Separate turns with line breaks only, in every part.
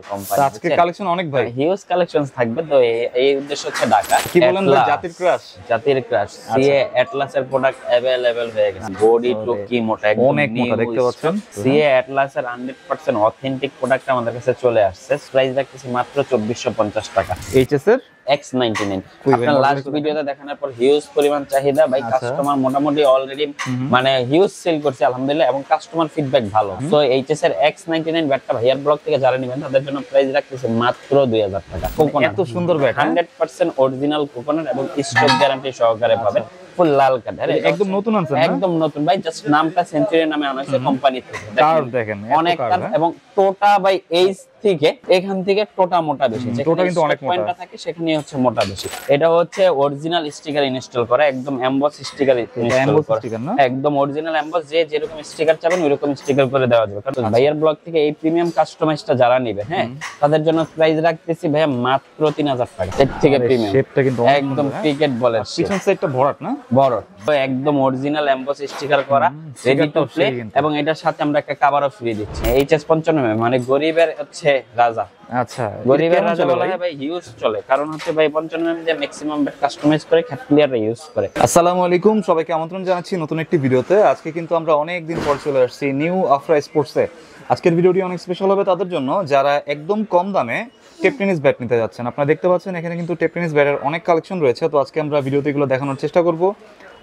Company.
আজকে collection অনেক ভাই,
হিউজ কালেকশনস থাকবে। তো এই উদ্দেশ্য হচ্ছে ঢাকা।
কি বলেন ভাই? জাতির ক্রাশ
সিএ অ্যাটলাস এর প্রোডাক্ট अवेलेबल হয়ে গেছে। বডি টু কি মোটা, একদম
অনেক মোটা দেখতে পাচ্ছেন।
সিএ অ্যাটলাস এর 100% অথেন্টিক প্রোডাক্ট আমাদের কাছে চলে আসছে। প্রাইস রাখতেছি মাত্র 2450 টাকা।
এইচএস এর
X99। আপনার লাস্ট ভিডিওতে দেখানোর পর হিউজ পরিমাণ চাহিদা ভাই, কাস্টমার মোটামুটি অলরেডি মানে হিউজ সেল করছে আলহামদুলিল্লাহ, এবং কাস্টমার ফিডব্যাক ভালো। তো এইচএস এর X99 ব্যাটটা ভাইয়ার ব্লগ থেকে যারা নেবেন তাদের জন্য প্রাইস রাখতেছে মাত্র 2000 টাকা।
এত সুন্দর ব্যাট,
100% অরিজিনাল কোকোনাট এবং স্টক গ্যারান্টি সহকারে পাবেন। ফুল লাল কালার,
একদম নতুন আনছেন না?
একদম নতুন ভাই, জাস্ট নামটা সেঞ্চুরি নামে আনা হয়েছে কোম্পানি থেকে।
কার্ভ দেখেন,
অনেক কার্ভ, এবং টোটা বাই এইচ থেকে এখান থেকে টোটা মোটা বেশি,
টোটা কিন্তু অনেক মোটা
থাকে, সেখানে হচ্ছে মোটা বেশি। এটা হচ্ছে অরিজিনাল স্টিকার ইনস্টল করা, একদম এমবস স্টিকার ইনস্টল করা, একদম অরিজিনাল এমবস। যে যেরকম স্টিকার চাবেন ওইরকম স্টিকার করে দেওয়া যাবে। কারণ ভাইয়ার ব্লগ থেকে এই প্রিমিয়াম কাস্টমাইজটা যারা নেবে, হ্যাঁ, তাদের জন্য প্রাইস রাখতেছি ভাইয়া মাত্র 3000 টাকা। এর থেকে প্রিমিয়াম,
শেপটা কিন্তু
একদম ক্রিকেট বলের
পিছন সাইডটা ভরাট না?
বড়, একদম অরিজিনাল এমবস স্টিকার করা, রেডি টু প্লে, এবং এটার সাথে আমরা একটা কভারও ফ্রি দিচ্ছি। এইচএস 95 মানে গরিবের হচ্ছে রাজা।
আচ্ছা,
গরিবের রাজা বলা হয় ভাই, হিউজ চলে। কারণ হচ্ছে ভাই 95 যে ম্যাক্সিমাম কাস্টমাইজ করে খ্যাপ প্লেয়াররা ইউজ করে।
আসসালামু আলাইকুম, সবাইকে আমন্ত্রণ জানাচ্ছি নতুন একটি ভিডিওতে। আজকে কিন্তু আমরা অনেক দিন পর চলে আসছি নিউ আফরা স্পোর্টসে। আজকের ভিডিওটি অনেক স্পেশাল হবে তাদের জন্য যারা একদম কম দামে টেপ টেনিস ব্যাট নিতে যাচ্ছেন। আপনারা দেখতে পাচ্ছেন এখানে কিন্তু টেপ টেনিস ব্যাটের অনেক কালেকশন রয়েছে। তো আজকে আমরা ভিডিওতে এগুলো দেখানোর চেষ্টা করব,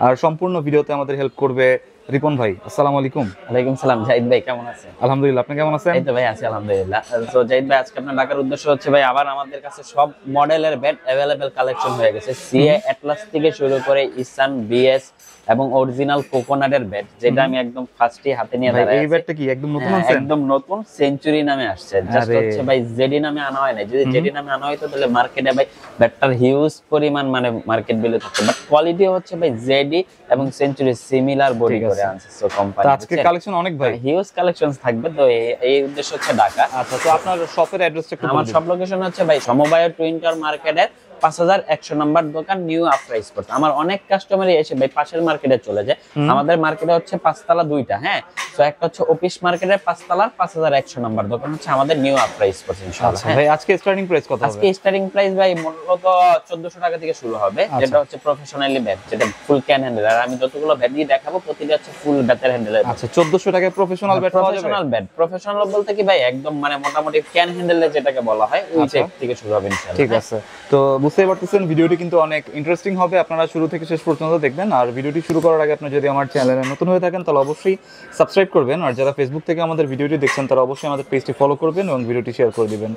আর সম্পূর্ণ ভিডিওতে আমাদের হেল্প করবে রিপন ভাই। আসসালামু আলাইকুম।
ওয়ালাইকুম সালাম। জাহিদ ভাই কেমন আছেন?
আলহামদুলিল্লাহ, আপনি কেমন আছেন?
এই তো ভাই আছি আলহামদুলিল্লাহ। তো জাহিদ ভাই, আজকে আপনার ডাকার উদ্দেশ্য হচ্ছে ভাই, আবার আমাদের কাছে সব মডেলের ব্যাট अवेलेबल কালেকশন হয়ে গেছে। সিএ অ্যাটলাস থেকে শুরু করে ইসান, বিএস এবং অরিজিনাল কোকোনাটের ব্যাট, যেটা আমি একদম ফার্স্টে হাতে নিয়ে দাঁড়াই আছি।
এই ব্যাটটা কি একদম নতুন আছে?
একদম নতুন, সেঞ্চুরি নামে আসছে। জাস্ট হচ্ছে ভাই জেডি নামে আনা হয় না। যদি জেডি নামে আনা হয়তো তাহলে মার্কেটে ভাই ব্যাটটার হিউজ পরিমাণ মানে মার্কেট ভ্যালু থাকতো, বাট কোয়ালিটি হচ্ছে ভাই জেডি এবং সেঞ্চুরি সিমিলার বডি করে আনছে সো কোম্পানি।
তো আজকে কালেকশন অনেক ভাই,
হিউজ কালেকশনস থাকবে। তো এই উদ্দেশ্য হচ্ছে ঢাকা।
আচ্ছা, তো আপনার শপের অ্যাড্রেসটা একটু বলুন।
আমার শপ লোকেশন হচ্ছে ভাই সমবায় টুইন টাওয়ার মার্কেটের 5100 নাম্বার দোকান, নিউ আফরা স্পোর্টস। আমার অনেক কাস্টমারই এসে ভাই পাশের মার্কেটে চলে যায়। আমাদের মার্কেটে হচ্ছে 5 তলা দুইটা, হ্যাঁ। তো একটা হচ্ছে অফিস মার্কেটের 5 তলার 5100 নাম্বার দোকান হচ্ছে আমাদের নিউ আফরা স্পোর্টস ইনশাআল্লাহ।
ভাই আজকে স্টার্টিং প্রাইস কত হবে?
আজকে স্টার্টিং প্রাইস ভাই মূলত 1400 টাকা থেকে শুরু হবে, যেটা হচ্ছে প্রফেশনালি ব্যাট, যেটা ফুল ক্যান হ্যান্ডেল। আর আমি যতগুলো ব্যাট দিয়ে দেখাবো প্রতিটা হচ্ছে ফুল ব্যাটের হ্যান্ডেল।
আচ্ছা, 1400 টাকায় প্রফেশনাল ব্যাট পাওয়া যাবে?
প্রফেশনাল ব্যাট, প্রফেশনাল বলতে কি ভাই একদম মানে মোটামুটি ক্যান হ্যান্ডেল যেটাকে বলা হয় ওই টাইপ থেকে শুরু হবে ইনশাআল্লাহ।
ঠিক আছে, তো বুঝতেই পারতেছেন ভিডিওটি কিন্তু অনেক ইন্টারেস্টিং হবে। আপনারা শুরু থেকে শেষ পর্যন্ত দেখবেন। আর ভিডিওটি শুরু করার আগে আপনি যদি আমার চ্যানেলে নতুন হয়ে থাকেন তাহলে অবশ্যই সাবস্ক্রাইব করবেন। আর যারা ফেসবুক থেকে আমাদের ভিডিওটি দেখছেন তারা অবশ্যই আমাদের পেজটি ফলো করবেন এবং ভিডিওটি শেয়ার করে দিবেন।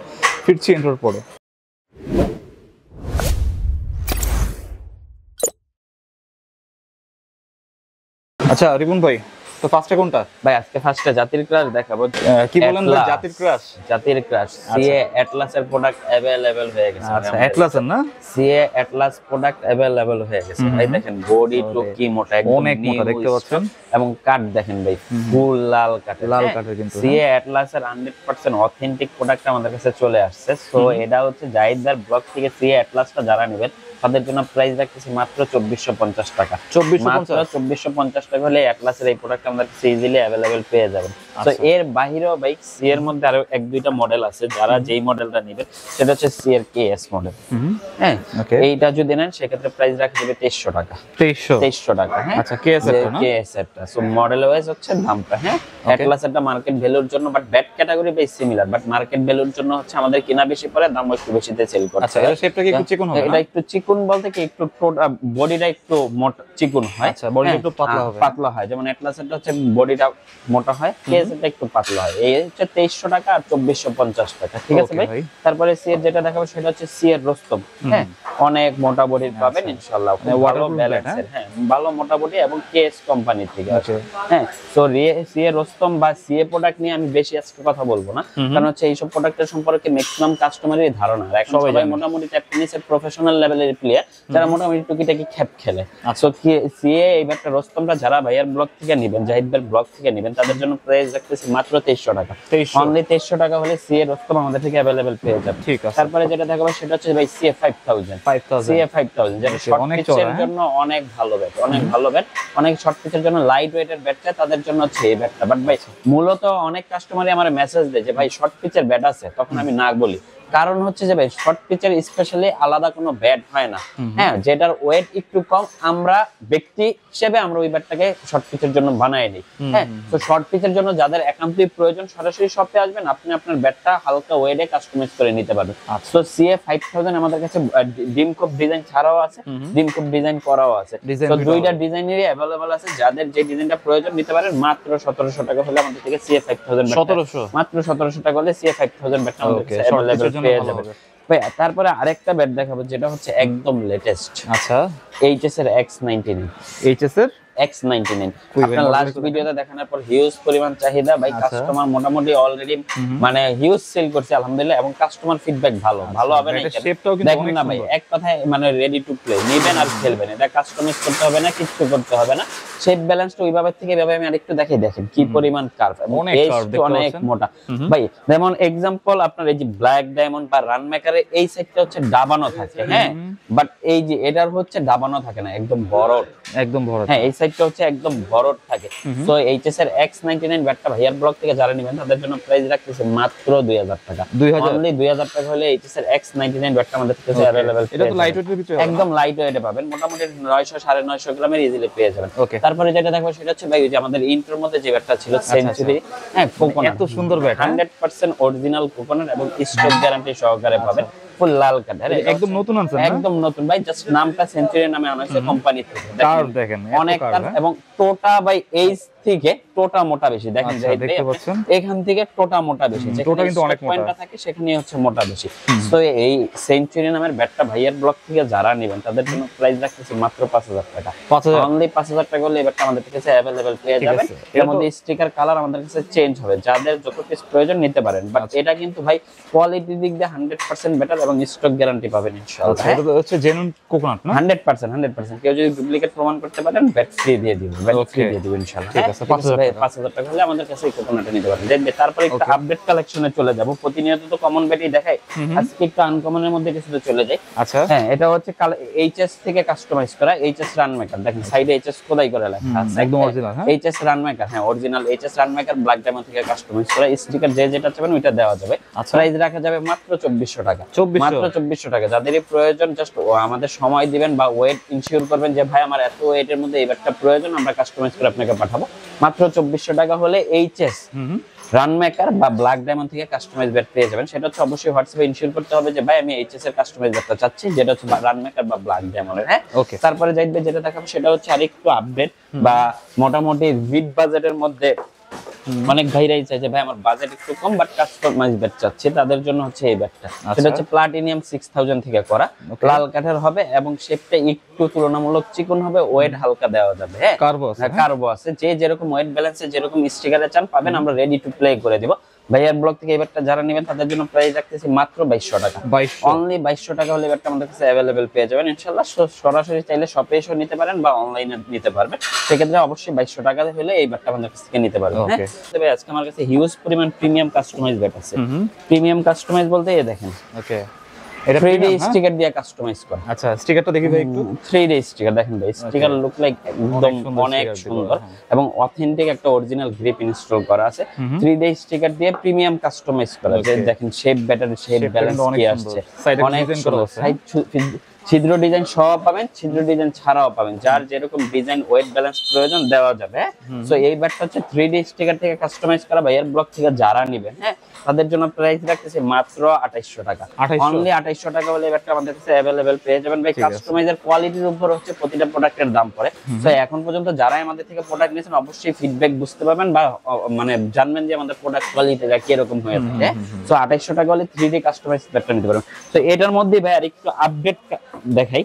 ফিরছি ইন্ট্রোর পরে। আচ্ছা রিপন ভাই, তো ফার্স্টে কোনটা
ভাই? আজকে ফার্স্টে জাতির ক্রাশ দেখাবো।
কি বলেন ভাই? জাতির ক্রাশ।
জাতির ক্রাশ সিএ অ্যাটলাস এর প্রোডাক্ট अवेलेबल হয়ে গেছে।
আচ্ছা, অ্যাটলাস এর না?
সিএ অ্যাটলাস প্রোডাক্ট अवेलेबल হয়ে গেছে ভাই। দেখেন বডি টু কি মোটা, একদম
অনেক মোটা দেখতে পাচ্ছেন,
এবং কাট দেখেন ভাই ফুল লাল কাটের।
লাল কাটের কিন্তু
সিএ অ্যাটলাস এর 100% অথেন্টিক প্রোডাক্ট আমাদের কাছে চলে আসছে। সো এটা হচ্ছে জাহিদার ব্লগ থেকে সিএ অ্যাটলাসটা যারা নেবেন তাদের জন্য প্রাইস রাখতেছি মাত্র 2450 টাকা। 2450 টাকা হলে অ্যাটলাসের এই প্রোডাক্ট আমাদের কাছে ইজিলি अवेलेबल পেয়ে যাবেন। তো এর বাহিরেও ভাই সি এর মধ্যে আরো এক দুইটা মডেল আছে, যারা যেই মডেলটা নেবেন সেটা হচ্ছে সি এর কেএস মডেল। হ্যাঁ, এইটা যদি নেন সেক্ষেত্রে প্রাইস রাখা যাবে 2300 টাকা। 2300 টাকা, হ্যাঁ।
আচ্ছা, কেএস এর না?
কেএস এরটা সো মডেল ওয়াইজ হচ্ছে দামটা, হ্যাঁ। অ্যাটলাস এরটা মার্কেট ভ্যালুর জন্য বাট ব্যাট ক্যাটাগরি বেশ সিমিলার, বাট মার্কেট ভ্যালুর জন্য হচ্ছে আমাদের কিনা বেশি পড়ে, দাম একটু বেশিতে সেল করতে।
আচ্ছা, এর শেপটা কি একটু চিকন হবে?
এটা একটু চিকন বলতে কি একটু বডিটা একটু মোটা চিকন হয়।
আচ্ছা, বডিটা একটু পাতলা হবে।
পাতলা হয়, যেমন অ্যাটলাস এরটা হচ্ছে বডিটা মোটা হয়, কেএস এরটা একটু পাতলা হয়। এই হচ্ছে 2300 টাকা আর 2450 টাকা। ঠিক আছে ভাই। তারপরে সি এর যেটা দেখাবো সেটা হচ্ছে সি এর রোস্তম, হ্যাঁ। অনেক মোটা বডির পাবেন ইনশাআল্লাহ, ভালো ব্যালেন্সের, হ্যাঁ, ভালো মোটা বডি এবং কেএস কোম্পানি থেকে আছে, হ্যাঁ। সো সি এর রোস্তম বা সি এ প্রোডাক্ট নিয়ে আমি বেশি আজকে কথা বলবো না, কারণ হচ্ছে এইসব প্রোডাক্টের সম্পর্কে ম্যাক্সিমাম কাস্টমারেরই ধারণা। আর এখন সবাই মোটামুটি ট্যাপ টেনিসের প্রফেশনাল লেভেলের প্লেয়ার যারা মোটামুটি টুকিটাকি খেপ খেলে। সো সিএ এই ব্যাটটা রোস্তমটা যারা ভাইয়ার ব্লগ থেকে নেবেন, জাহিদ ভাইয়ের ব্লগ থেকে নেবেন, তাদের জন্য প্রাইস রাখতেছি মাত্র 2300 টাকা। অনলি 2300 টাকা হলে সিএ রোস্তম আমাদের থেকে अवेलेबल পেয়ে যাবে।
ঠিক আছে।
তারপরে যেটা দেখাবো সেটা হচ্ছে ভাই সিএ 5000 সিএ 5000 যেটা শর্ট পিচের জন্য অনেক ভালো ব্যাট, অনেক ভালো ব্যাট। অনেক শর্ট পিচের জন্য লাইট ওয়েটের ব্যাট চাই, তাদের জন্য হচ্ছে এই ব্যাটটা। বাট ভাই মূলত অনেক কাস্টমারই আমার মেসেজ দেয় যে ভাই শর্ট পিচের ব্যাট আছে, তখন আমি না বলি। কারণ হচ্ছে যে ভাই শর্ট পিচের স্পেশালি আলাদা কোনো ব্যাট হয় না, হ্যাঁ, যেটার ওয়েট একটু কম। আমরা ব্যক্তি হিসেবে আমরা ওই ব্যাটটাকে শর্ট পিচের জন্য বানাই নিই, হ্যাঁ। তো শর্ট পিচের জন্য যাদের একান্তই প্রয়োজন সরাসরি শপে আসবেন, আপনি আপনার ব্যাটটা হালকা ওয়েটে কাস্টমাইজ করে নিতে পারবেন। তো সিএ 5000 আমাদের কাছে ডিম কোপ ডিজাইন ছাড়াও আছে, ডিম কোপ ডিজাইন করাও আছে। তো দুইটা ডিজাইনেরই अवेलेबल আছে, যাদের যে ডিজাইনটা প্রয়োজন নিতে পারেন। মাত্র 1700 টাকা হলে আমাদের থেকে সিএ 5000 মাত্র 1700 টাকা হলে সিএ 5000 ব্যাটটা আমাদের কাছে अवेलेबल পেয়ে যাবে ভাই। তারপরে আরেকটা ব্যাট দেখাবো যেটা হচ্ছে একদম লেটেস্ট।
আচ্ছা,
এইচএস এর X99।
এইচএস এর
X99 আপনার লাস্ট ভিডিওতে দেখানোর পর হিউজ পরিমাণ চাহিদা ভাই। কাস্টমার মোটামুটি অলরেডি মানে হিউজ সেল করছে আলহামদুলিল্লাহ, এবং কাস্টমার ফিডব্যাক ভালো হবে না দেখুন না ভাই। এক কথায় মানে রেডি টু প্লে, নেবেন আর খেলবেন। এটা কাস্টমাইজ করতে হবে না, কিছু করতে হবে না। শেপ ব্যালেন্সটা ওইভাবে থেকে এভাবে আমি আরেকটু দেখাই, দেখেন কি পরিমাণ কার্ভ এবং অনেক মোটা ভাই। যেমন एग्जांपल আপনার এই যে ব্ল্যাক ডায়মন্ড বা রান মেকারে এই সাইডটা হচ্ছে ডাবানো থাকে, হ্যাঁ, বাট এই যে এটার হচ্ছে ডাবানো থাকে না, একদম বড়, হ্যাঁ, এই সাইডটা হচ্ছে একদম ভরট থাকে। সো এইচএস এর X99 ব্যাটটা ভাইয়ার ব্লগ থেকে যারা নেবেন তাদের জন্য প্রাইস রাখতেছি মাত্র 2000 টাকা। অনলি 2000 টাকা হলে এইচএস এর X99 ব্যাটটা আমাদের কাছে अवेलेबल।
এটা তো লাইট ওয়েটের ভিতরে,
একদম লাইট ওয়েটে পাবেন, মোটামুটি 900 950 গ্রামের ইজিলি পেয়ে যাবেন। তারপরে যেটা দেখবো সেটা হচ্ছে ভাই যে আমাদের ইন্ট্রোর মধ্যে যে ব্যাটটা ছিল সেঞ্চুরি, হ্যাঁ, কোকোনাট,
এত সুন্দর ব্যাট,
100% অরিজিনাল কোকোনাট এবং স্টক গ্যারান্টি সহকারে পাবেন। ফুল লাল কালার,
একদম নতুন আনছেন না?
একদম নতুন ভাই, জাস্ট নামটা সেঞ্চুরি নামে আনা হয়েছে কোম্পানি থেকে।
দেখেন
অনেক কালার এবং টোটা ভাই এইচ থেকে টোটা মোটা বেশি, দেখেন
দেখতে পাচ্ছেন
এখান থেকে টোটা মোটা বেশি,
টোটা কিন্তু অনেক মোটা
থাকে, সেখানে হচ্ছে মোটা বেশি। তো এই সেঞ্চুরি নামের ব্যাটটা ভাইয়ার ব্লক থেকে যারা নেবেন তাদের জন্য প্রাইস রাখতেছি মাত্র 5000 টাকা। অনলি 5000 টাকা হলে এই ব্যাটটা আমাদের কাছে अवेलेबल পেয়ে যাবেন। এর মধ্যে স্টিকার কালার আমাদের কাছে চেঞ্জ হবে, যাদের যত পিস প্রয়োজন নিতে পারেন। বাট এটা কিন্তু ভাই কোয়ালিটি দিক দিয়ে 100% বেটার এবং স্টক গ্যারান্টি পাবেন ইনশাআল্লাহ।
এটা তো হচ্ছে জেনুইন কোকোনাট না?
100%। কেউ যদি ডুপ্লিকেট প্রমাণ করতে পারেন ব্যাট ফ্রি দিয়ে দিব, ব্যাট ফ্রি দিয়ে দিব ইনশাআল্লাহ। ঠিক আছে, 5000 টাকা হলে আমাদের কাছে এই কোকোনাটটা নিতে পারেন। দেখবে তারপরে একটা আপডেট কালেকশনে চলে যাব। প্রতিনিয়ত তো কমন ব্যাটই দেখাই, আজকে একটু আনকমনের মধ্যে কিছু চলে যায়।
আচ্ছা,
হ্যাঁ, এটা হচ্ছে এইচএস থেকে কাস্টমাইজ করা এইচএস রান মেকার। দেখেন সাইডে এইচএস খোদাই করে লেখা আছে,
একদম অরিজিনাল। হ্যাঁ,
এইচএস রান মেকার, হ্যাঁ, original HS run maker black diamond থেকে কাস্টমাইজ করা। স্টিকার যে যেটা চাবেন ওইটা দেওয়া যাবে। প্রাইস রাখা যাবে মাত্র 2400 টাকা। মাত্র 2400 টাকা। যাদেরই প্রয়োজন জাস্ট আমাদের সময় দিবেন বা ওয়েট ইনশিওর করবেন যে ভাই আমার এত ওয়েটের মধ্যে এই ব্যাটটা প্রয়োজন, আমরা কাস্টমাইজ করে আপনাকে পাঠাবো। মাত্র 2400 টাকা হলে এইচএস রান মেকার বা ব্ল্যাক ডায়মন্ড থেকে কাস্টমাইজ ব্যাট পেয়ে যাবেন। সেটা হচ্ছে অবশ্যই হোয়াটসঅ্যাপে ইনশিওর করতে হবে যে ভাই আমি এইচএস এর কাস্টমাইজ ব্যাটটা চাচ্ছি, যেটা হচ্ছে রান মেকার বা ব্ল্যাক ডায়মন্ডের। হ্যাঁ, তারপরে যাইবে যেটা দেখাবো সেটা হচ্ছে আরেকটু আপডেট বা মোটামুটি মিড বাজেটের মধ্যে অনেক ভাইরাই চাই যে ভাই আমার বাজেট একটু কম বাট কাস্টমাইজ ব্যাট চাচ্ছি, তাদের জন্য হচ্ছে এই ব্যাটটা। সেটা হচ্ছে প্লাটিনিয়াম 6000 থেকে করা, লাল কাঠের হবে এবং শেপটা একটু তুলনামূলক চিকন হবে, ওয়েট হালকা দেওয়া যাবে। হ্যাঁ, কার্বো আছে, যে যেরকম ওয়েট ব্যালেন্সে যেরকম স্টিকারে চান পাবেন, আমরা রেডি টু প্লে করে দিব। ভাইয়ার ব্লগ থেকে এই ব্যাটটা যারা নেবেন তাদের জন্য প্রাইস রাখতেছি মাত্র 2200 টাকা। অনলি 2200 টাকা হলে ব্যাটটা আমাদের কাছে अवेलेबल পেয়ে যাবেন ইনশাআল্লাহ। সরাসরি চাইলে শপে এসে নিতে পারেন বা অনলাইনে নিতে পারবেন, সেক্ষেত্রে অবশ্যই 2200 টাকা হলে এই ব্যাটটা আমাদের কাছ থেকে নিতে পারবেন। হ্যাঁ, তবে আজকে আমার কাছে হিউজ পরিমাণ প্রিমিয়াম কাস্টমাইজ ব্যাট আছে। প্রিমিয়াম কাস্টমাইজ বলতে এই দেখেন, ওকে, এটা 3D স্টিকার দিয়ে কাস্টমাইজ করা।
আচ্ছা, স্টিকারটা দেখি ভাই একটু।
3D স্টিকার দেখেন ভাই, স্টিকার লুক লাইক একদম অনেক সুন্দর এবং অথেন্টিক একটা অরিজিনাল গ্রিপ ইনস্টল করা আছে। 3D স্টিকার দিয়ে প্রিমিয়াম কাস্টমাইজ করা। যে দেখেন শেপ ব্যাটার, শেপ ব্যালেন্স কি আসছে, অনেক সুন্দর। সাইড ছিদ্র ডিজাইন সহ পাবেন, ছিদ্র ডিজাইন ছাড়াও পাবেন, যার যেরকম ডিজাইন ওয়েট ব্যালেন্স প্রয়োজন দেওয়া যাবে। সো এই ব্যাটটা হচ্ছে 3D স্টিকার থেকে কাস্টমাইজ করা ভাইয়ের ব্লক থেকে যারা নেবেন, হ্যাঁ, তাদের জন্য প্রাইস রাখতেছি মাত্র 2800 টাকা। অনলি 2800 টাকা হলে এই ব্যাটটা আমাদের কাছে अवेलेबल পেয়ে যাবেন। ভাই কাস্টমাইজের কোয়ালিটির উপর হচ্ছে প্রতিটা প্রোডাক্টের দাম পড়ে। সো এখন পর্যন্ত যারা আমাদের থেকে প্রোডাক্ট নিয়েছেন অবশ্যই ফিডব্যাক বুঝতে পারবেন বা মানে জানবেন যে আমাদের প্রোডাক্ট কোয়ালিটিটা কি রকম হয়ে থাকে। সো 2800 টাকা হলে 3D কাস্টমাইজ ব্যাটটা নিতে পারবেন। তো এটার মধ্যে ভাই আরেকটু আপডেট দেখাই,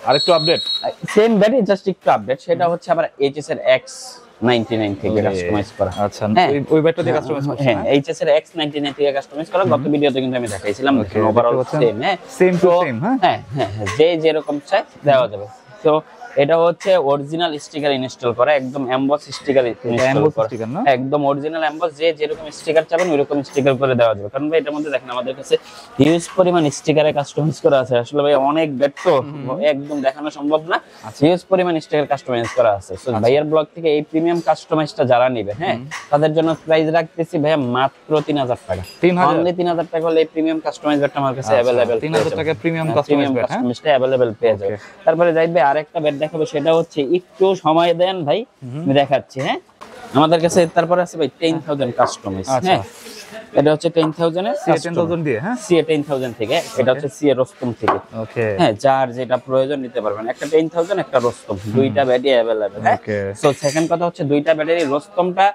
আরেকটু আপডেট সেম ব্যাটই জাস্ট একটু আপডেট। সেটা হচ্ছে আবার এইচএস এর X X99 থেকে কাস্টমাইজ করা।
আচ্ছা, ওই ব্যাটটা দিয়ে কাস্টমাইজ করছেন?
হ্যাঁ, এইচএস এর X99 থেকে কাস্টমাইজ করা। গত ভিডিওতে কিন্তু আমি দেখাইছিলাম, দেখেন ওভারঅল সেম। হ্যাঁ,
সেম টু সেম।
হ্যাঁ হ্যাঁ, যে যেরকম চাই দেওয়া যাবে। তো এটা হচ্ছে অরিজিনাল স্টিকার ইনস্টল করা, একদম এমবস স্টিকার ইনস্টল করা, একদম অরিজিনাল এমবস, যে যেরকম স্টিকার চাবেন ওইরকম স্টিকার করে দেওয়া যাবে। কারণ ভাই এটার মধ্যে দেখেন আমাদের কাছে হিউজ পরিমাণ স্টিকারে কাস্টমাইজ করা আছে। আসলে ভাই অনেক ব্যাট তো একদম দেখানো সম্ভব না, হিউজ পরিমাণ স্টিকার কাস্টমাইজ করা আছে। সো ভাইয়ার ব্লগ থেকে এই প্রিমিয়াম কাস্টমাইজটা যারা নেবে, হ্যাঁ, তাদের জন্য প্রাইস রাখতেছি ভাইয়া মাত্র 3000 টাকা। অনলি 3000 টাকা হলে এই প্রিমিয়াম কাস্টমাইজ ব্যাটটা আমার কাছে अवेलेबल।
3000 টাকা প্রিমিয়াম কাস্টমাইজটা
अवेलेबल পেয়ে যাবে। তারপরে যাইবে আরেকটা ব্যাট দেখাবো, সেটা হচ্ছে একটু সময় দেন ভাই, আমি দেখাচ্ছি। হ্যাঁ, আমাদের কাছে তারপরে আছে ভাই 10000 কাস্টমাইজ। হ্যাঁ, এটা হচ্ছে 10000 এর
CA10000 দিয়ে। হ্যাঁ,
CA10000 থেকে, এটা হচ্ছে CA রোস্তম থেকে।
ওকে,
হ্যাঁ, যার যেটা প্রয়োজন নিতে পারবেন। একটা 10000, একটা রোস্তম, দুইটা ব্যাটারি अवेलेबल। হ্যাঁ, সো সেকেন্ড কথা হচ্ছে দুইটা ব্যাটারি রোস্তমটা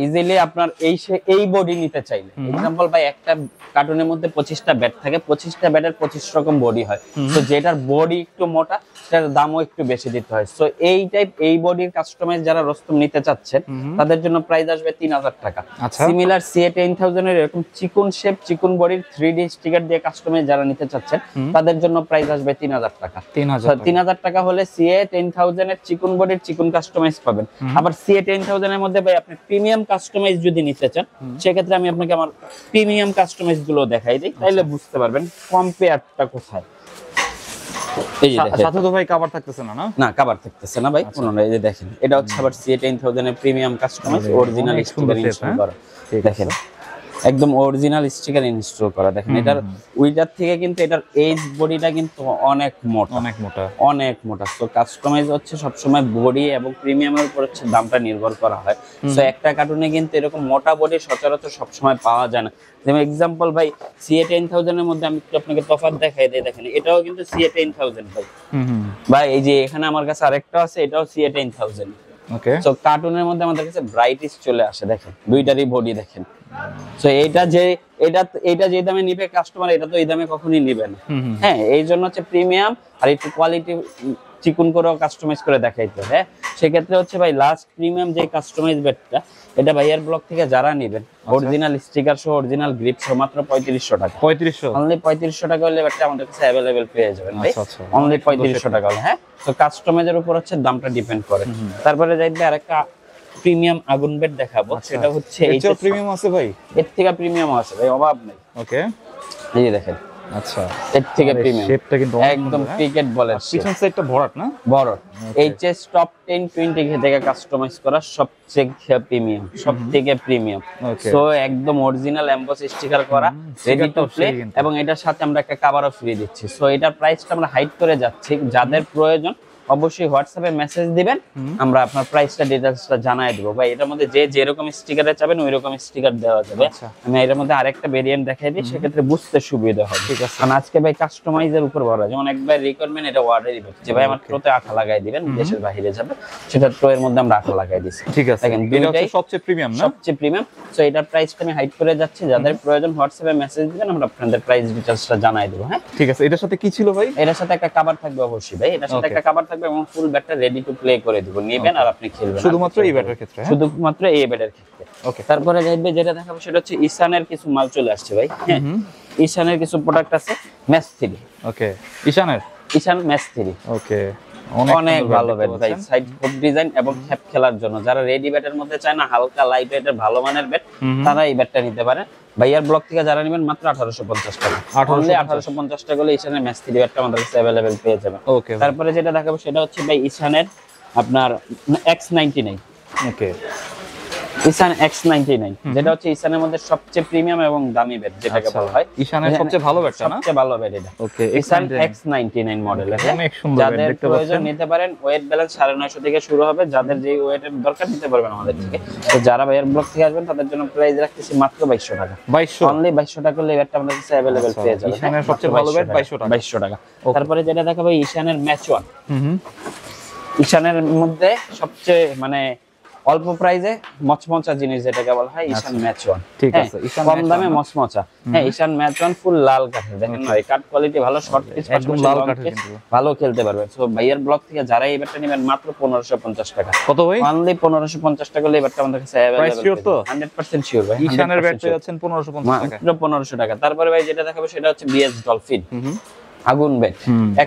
ইজিলি আপনার এই বডি নিতে চাইলে, एग्जांपल ভাই একটা কার্টুনের মধ্যে 25টা ব্যাট থাকে, 25টা ব্যাটের 25 রকম বডি হয়। তো যেটার বডি একটু মোটা সেটার দামও একটু বেশি দিতে হয়। সো এই বডির কাস্টমাইজ যারা রোস্তম নিতে চাচ্ছেন তাদের জন্য প্রাইস আসবে 3000 টাকা। সিমিলার CA10000 এর এরকম চিকন শেপ, চিকন বডির 3D স্টিকার দিয়ে কাস্টমাইজ যারা নিতে চাচ্ছেন তাদের জন্য প্রাইস আসবে 3000 টাকা। 3000 টাকা হলে CA10000 এর চিকন বডির চিকন কাস্টমাইজ পাবেন। আবার CA10000 এর মধ্যে ভাই আপনি প্রিমিয়াম কাস্টমাইজ যদি নিতে চান, সেক্ষেত্রে আমি আপনাকে আমার প্রিমিয়াম কাস্টমাইজ গুলো দেখাই দিই, তাইলে বুঝতে পারবেন কম্পেয়ারটা কোথায়। এই যে দেখেন,
সাথে তো ভাই কভার থাকতেছে না? না,
কভার থাকতেছে না ভাই, কোনো না। এই যে দেখেন, এটা হচ্ছে আবার CA10000 এর premium customize, original sticker install করা। দেখেন একদম অরিজিনাল স্টিকার ইনস্টল করা। দেখেন এটার উইটার থেকে কিন্তু এটার এজ বডিটা কিন্তু অনেক মোটা। তো কাস্টমাইজ হচ্ছে সবসময় বডি এবং প্রিমিয়ামের উপর হচ্ছে দামটা নির্ভর করা হয়। সো একটা কার্টুনে কিন্তু এরকম মোটা বডি সচরাচর সবসময় পাওয়া যায় না। যেমন एग्जांपल ভাই CA10000 এর মধ্যে আমি একটু আপনাকে তফাৎ দেখাই দেই। দেখেন এটাও কিন্তু CA10000 ভাই। ভাই এই যে এখানে আমার কাছে আরেকটা আছে, এটাও CA10000।
ওকে,
সো কার্টুনের মধ্যে আমাদের কাছে ব্রাইটিশ চলে আসে। দেখেন দুইটারই বডি দেখেন। সো এটা যে দামে নিবে কাস্টমার, এটা তো এই দামে কখনোই নিবে না। হ্যাঁ, এই জন্য হচ্ছে প্রিমিয়াম আর একটু কোয়ালিটি চিকন করেও কাস্টমাইজ করে দেখাইতে। হ্যাঁ, সেক্ষেত্রে হচ্ছে ভাই লাস্ট প্রিমিয়াম যে কাস্টমাইজ ব্যাটটা, এটা ভাইয়ার ব্লগ থেকে যারা নেবেন অরিজিনাল স্টিকার সহ, অরিজিনাল গ্রিপ সহ মাত্র 3500 টাকা। 3500, অনলি 3500 টাকা হলে ব্যাটটা আমাদের কাছে अवेलेबल পেয়ে যাবেন ভাই। অনলি 3500 টাকা হলে। হ্যাঁ, তো কাস্টমাইজের উপর হচ্ছে দামটা ডিপেন্ড করে। তারপরে যাইবে আরেকটা প্রিমিয়াম আগুন ব্যাট দেখাবো, সেটা হচ্ছে
এর চেয়ে প্রিমিয়াম আছে ভাই?
এর থেকে প্রিমিয়াম আছে ভাই, অভাব নেই।
ওকে,
এই যে দেখেন,
আচ্ছা,
এর থেকে প্রিমিয়াম,
শেপটা কিন্তু
একদম ক্রিকেট বলের
পিছন সাইডটা ভরাট না?
বড়। এইচএস টপ 10 20 থেকে কাস্টমাইজ করা সবচেয়ে প্রিমিয়াম, সবথেকে প্রিমিয়াম। সো একদম অরিজিনাল এমবস স্টিকার করা, রেডি টু প্লে, এবং এটার সাথে আমরা একটা কভারও ফ্রি দিচ্ছি। সো এটার প্রাইসটা আমরা হাইড করে যাচ্ছি। যাদের প্রয়োজন অবশ্যই হোয়াটসঅ্যাপে মেসেজ দিবেন, আমরা আপনার প্রাইসটা ডিটেইলসটা জানাই দেব। ভাই এটার মধ্যে যে যেরকম স্টিকারে চাবেন ওই রকম স্টিকার দেওয়া যাবে। আমি এর মধ্যে আরেকটা ভেরিয়েন্ট দেখাই দিই, সেক্ষেত্রে বুঝতে সুবিধা হবে। ঠিক আছে, কারণ আজকে ভাই কাস্টমাইজের উপর ভরা, যেমন একবার রিকোয়ারমেন্ট এটা অর্ডারই হচ্ছে যে ভাই আমার ট্রোতে আঠা লাগাই দিবেন, দেশের বাইরে যাবে, সেটা ট্রো এর মধ্যে আমরা আঠা লাগাই দিছি।
ঠিক আছে,
দেখেন
এটা হচ্ছে সবচেয়ে প্রিমিয়াম না?
সবচেয়ে প্রিমিয়াম। সো এটার প্রাইসটা আমি হাইড করে যাচ্ছি। যাদের প্রয়োজন হোয়াটসঅ্যাপে মেসেজ দিবেন, আমরা আপনাদের প্রাইস ডিটেইলসটা জানাই দেব। হ্যাঁ,
ঠিক আছে। এটার সাথে কি ছিল ভাই?
এটার সাথে একটা কভার থাকবে অবশ্যই ভাই, এটার সাথে একটা কভার থাকবে এবং ফুল ব্যাটটা রেডি টু প্লে করে দিব, নেবেন আর আপনি খেলবেন।
শুধুমাত্র এই ব্যাটের ক্ষেত্রে?
শুধুমাত্র এই ব্যাটের ক্ষেত্রে। ওকে, তারপরে যাইবে যেটা দেখাবো সেটা হচ্ছে ঈশানের কিছু মাল চলে আসছে ভাই। হ্যাঁ, ঈশানের কিছু প্রোডাক্ট আছে, ম্যাচ 3।
ওকে, ঈশান ম্যাচ 3। ওকে,
অনেক ভালো ব্যাট ভাই, সাইড ফুট ডিজাইন এবং হ্যাপ খেলার জন্য যারা রেডি ব্যাটের মধ্যে চায় না, হালকা লাইট ওয়েটের ভালো মানের ব্যাট, তারা এই ব্যাটটা নিতে পারে। ভাইয়ার ব্লগ থেকে যারা নেবেন মাত্র 1850 টাকা। অনলি 1850 টাকা হলে ঈশানের ম্যাচ 3 ব্যাটটা আমাদের কাছে अवेलेबल পেয়ে যাবেন। ওকে, তারপরে যেটা দেখাবো সেটা হচ্ছে ভাই ঈশানের আপনার X99। ওকে, ঈশান X99, যেটা হচ্ছে ঈশানের মধ্যে সবচেয়ে প্রিমিয়াম এবং দামি ব্যাট যেটাকে বলা হয়।
ঈশানের সবচেয়ে ভালো ব্যাটটা না?
সবচেয়ে ভালো ব্যাট এটা। ওকে, ঈশান X99 মডেলের। অনেক সুন্দর ব্যাট, দেখতে পাচ্ছেন। যাদের নিতে পারেন, ওয়েট ব্যালেন্স 950 থেকে শুরু হবে। যাদের যে ওয়েটের দরকার নিতে পারবেন আমাদের থেকে। তো যারা ভাইয়ের ব্লগ থেকে আসবেন তাদের জন্য প্রাইস রাখতেছি মাত্র 2200 টাকা। 2200, অনলি 2200 টাকা হলে এই ব্যাটটা আমাদের কাছে अवेलेबल পেয়ে যাবেন।
ঈশানের সবচেয়ে ভালো ব্যাট 2200 টাকা।
তারপরে যেটা দেখাবো ঈশানের ম্যাচ 1। ঈশানের মধ্যে সবচেয়ে মানে অল্প প্রাইসে মচমচা জিনিস যেটাকে বলা হয় ঈশান ম্যাচ ওয়ান।
ঠিক আছে, ঈশান
কম
ম্যাচ
দামে
ওয়ান।
মচমচা। হ্যাঁ, ঈশান ম্যাচ ওয়ান ফুল লাল কাঠের, দেখেন ভাই কাঠ কোয়ালিটি ভালো, শর্ট পিস
একদম লাল কাঠের কিন্তু।
ভালো খেলতে পারবেন। সো ভাইয়ের ব্লগ থেকে যারা এই ব্যাটটা নেবেন মাত্র 1550 টাকা।
কত ভাই?
অনলি 1550 টাকা হলে এই ব্যাটটা আমাদের কাছে
প্রাইস
अवेलेबल।
শিওর তো?
100% শিওর ভাই।
ঈশানের ব্যাট পেয়ে যাচ্ছেন 1550 টাকা।
মাত্র 1500 টাকা। তারপরে ভাই যেটা দেখাবো সেটা হচ্ছে বিএস ডলফিন আগুন ব্যাট।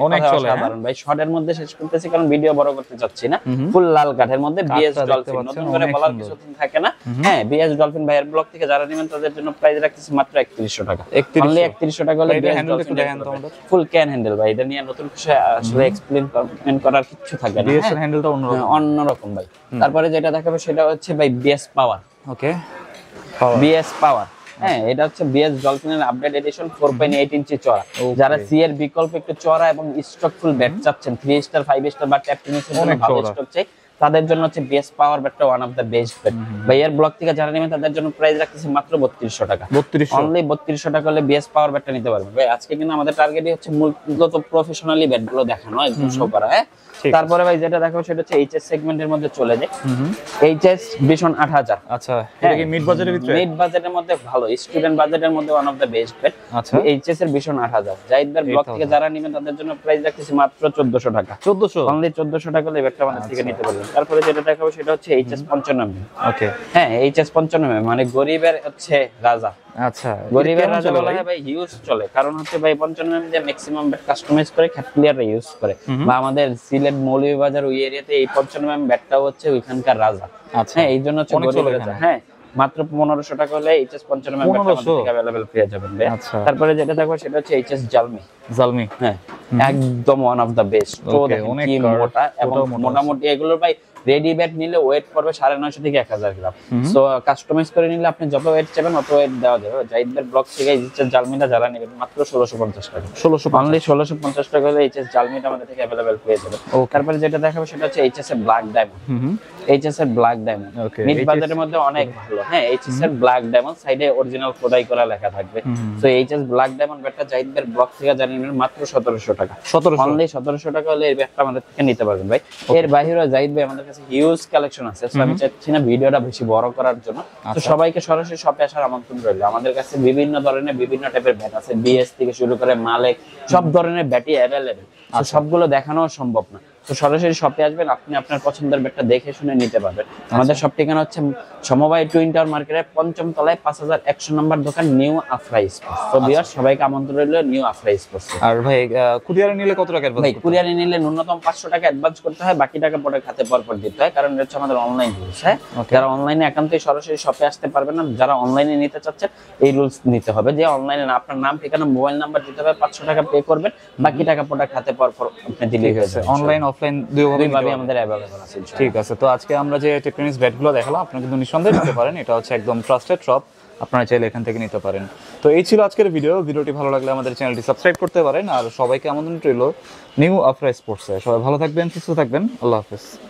অনেক চলে,
সাধারণ ভাই, শর্টের মধ্যে শেষ করতেছি কারণ ভিডিও বড় করতে চাচ্ছি না। ফুল লাল কাঠের মধ্যে বিএস
কাঠটা দেখতে
ডলফিন,
পাচ্ছেন,
নতুন করে
অনেক
বলার
সুন্দর।
কিছু থাকে না। হ্যাঁ, বিএস ডলফিন ভাইয়ের ব্লগ থেকে যারা নেবেন তাদের জন্য প্রাইস রাখতেছি মাত্র 3100 টাকা।
3100
অনলি 3100 টাকা হলে
এটা
বিএস
হ্যান্ডেল একটু
ডলফিন
দেখান তো আমাদের।
ফুল ক্যান হ্যান্ডেল ভাই, এটা নিয়ে নতুন কিছু আসলে এক্সপ্লেইন করার কিছু থাকে না।
বিএস
হ্যাঁ,
হ্যান্ডেলটা অন্যরকম।
অন্যরকম ভাই। তারপরে যেটা দেখাবো সেটা হচ্ছে ভাই বিএস পাওয়ার।
ওকে,
বিএস পাওয়ার। হ্যাঁ, এটা হচ্ছে বিএস ডলফিনের আপডেট এডিশন 4.8 ইঞ্চি চড়া। যারা সি এর বিকল্প একটু চড়া এবং স্টক ফুল ব্যাট চাচ্ছেন, 3 স্টার 5 স্টার বা ট্যাপ টেনিসের জন্য
অনেক
ভালো
চওড়া।
স্টক চাই, তাদের জন্য হচ্ছে বিএস পাওয়ার ব্যাটটা one of the best bat. ভাইয়ের ব্লগ থেকে যারা নেবেন তাদের জন্য প্রাইস রাখতেছি মাত্র 3200 টাকা।
3200
অনলি 3200 টাকা হলে বিএস পাওয়ার ব্যাটটা নিতে পারবেন ভাই। আজকে কিন্তু আমাদের টার্গেটই হচ্ছে মূলত প্রফেশনালি ব্যাটগুলো দেখানো, একদম শো করা। হ্যাঁ,
ঠিক আছে।
তারপরে ভাই যেটা দেখাবো সেটা হচ্ছে এইচএস সেগমেন্টের মধ্যে চলে যায়। HS vision 8000।
আচ্ছা, এটা কি মিড বাজেটের ভিতরে?
মিড বাজেটের মধ্যে ভালো, স্টুডেন্ট বাজেটের মধ্যে one of the best bat.
আচ্ছা,
এইচএস এর ভিশন 8000। জাহিদদার ব্লগ থেকে যারা নেবেন তাদের জন্য প্রাইস রাখতেছি মাত্র 1400 টাকা।
1400।
অনলি 1400 টাকা হলে ব্যাটটা আমাদের থেকে নিতে পারবেন। তারপরে যেটা দেখাবো সেটা হচ্ছে এইচএস 95।
ওকে,
হ্যাঁ, এইচএস 95 মানে গরিবের হচ্ছে রাজা।
আচ্ছা,
গরিবের
কেমন
রাজা
চলে
বলা
ভাই?
হয় ভাই, হিউজ চলে। কারণ হচ্ছে ভাই 95 যে ম্যাক্সিমাম ব্যাট কাস্টমাইজ করে খ্যাট প্লেয়াররা ইউজ করে, বা আমাদের সিলেট মৌলভীবাজার ওই এরিয়াতে এই 95 ব্যাটটাও হচ্ছে ওইখানকার রাজা।
আচ্ছা,
হ্যাঁ, এই জন্য হচ্ছে
অনেক
গরিবের
চলে
রাজা।
এখানে।
হ্যাঁ, মাত্র 1500 টাকা হলে এইচএস 95 ব্যাটটা আমাদের
1500
থেকে अवेलेबल পেয়ে যাবেন ভাই।
আচ্ছা।
তারপরে যেটা দেখো সেটা হচ্ছে এইচএস জালমি।
জালমি।
হ্যাঁ, একদম ওয়ান অফ দা বেস্ট। তো
Okay,
দেখেন
অনেক
কি
কার্ভ,
মোটা এবং
ওটাও মোটা আছে।
মোটামুটি এগুলোর ভাই রেডি ব্যাট নিলে ওয়েট পড়বে 950 থেকে 1000 গ্রাম। সো কাস্টমাইজ করে নিলে আপনি যত ওয়েট চাইবেন অত ওয়েট দেওয়া যাবে। জাহিদদের ব্লগ থেকে এইচএস জালমিটা যারা নেবেন মাত্র 1650 টাকা।
1650।
অনলি 1650 টাকা হলে এইচএস জালমিটা আমাদের থেকে अवेलेबल পেয়ে যাবে।
Okay.
তারপরে যেটা দেখাবো সেটা হচ্ছে এইচএস এর ব্ল্যাক ডায়মন্ড। এইচএস এর black diamond
Okay,
mid
HS
বাজারের মধ্যে অনেক ভালো। হ্যাঁ, এইচএস এর ব্ল্যাক ডায়মন্ড সাইডে অরিজিনাল খোদাই করা লেখা থাকবে। সো এইচএস ব্ল্যাক ডায়মন্ড ব্যাটটা জাহিদদের ব্লগ থেকে জানিয়ে নেবেন মাত্র 1700 টাকা।
1700।
অনলি 1700 টাকা হলে এই ব্যাটটা আমাদের থেকে নিতে পারবেন ভাই। এর বাইরেও জাহিদ ভাই আমাদের কাছে হিউজ কালেকশন আছে। সো আমি চাচ্ছি না ভিডিওটা বেশি বড় করার জন্য। তো সবাইকে সরাসরি শপে আসার আমন্ত্রণ রইল। আমাদের কাছে বিভিন্ন ধরনের বিভিন্ন টাইপের ব্যাট আছে, বিএস থেকে শুরু করে মালেক, সব ধরনের ব্যাটই अवेलेबल। তো সবগুলো দেখানো সম্ভব না। তো সরাসরি শপে আসবেন, আপনি আপনার পছন্দের ব্যাটটা দেখে শুনে নিতে পারবেন। আমাদের সব ঠিকানা হচ্ছে সমবায় টুইন টাওয়ার মার্কেটের 5ম তলায় 5100 নম্বর দোকান নিউ আফরা স্পোর্টস। তো ভিউয়ার সবাইকে আমন্ত্রণ রইল নিউ আফরা স্পোর্টস।
আর ভাই কুরিয়ারে নিলে কত টাকা অ্যাডভান্স?
ভাই কুরিয়ারে নিলে ন্যূনতম 500 টাকা অ্যাডভান্স করতে হয়, বাকি টাকা পরে খাতে পরপর দিতে হয়, কারণ এটা হচ্ছে আমাদের অনলাইন রুলস। হ্যাঁ, যারা অনলাইনে একান্তই সরাসরি শপে আসতে পারবেন না, যারা অনলাইনে নিতে চাচ্ছেন এই রুলস নিতে হবে যে অনলাইনে না, আপনার নাম ঠিকানা মোবাইল নাম্বার দিতে হবে, 500 টাকা পে করবেন, বাকি টাকা পরে খাতে পরপর আপনি দিলেই হয়ে যাবে।
অনলাইন অফলাইন দুইভাবে
দুইভাবে আমাদের अवेलेबल আছে ইনশাআল্লাহ।
ঠিক আছে। তো আজকে আমরা যে টেকনিক্স ব্যাটগুলো দেখালাম আপনি কিন্তু নিঃসন্দেহে নিতে পারেন। এটা হচ্ছে একদম ট্রাস্টেড শপ, আপনারা চাইলে এখান থেকে নিতে পারেন। তো এই ছিল আজকের ভিডিওটি ভালো লাগলে আমাদের চ্যানেলটি সাবস্ক্রাইব করতে পারেন। আর সবাইকে আমন্ত্রণ রইল নিউ আফরা স্পোর্টসে। সবাই ভালো থাকবেন, সুস্থ থাকবেন, আল্লাহ হাফেজ।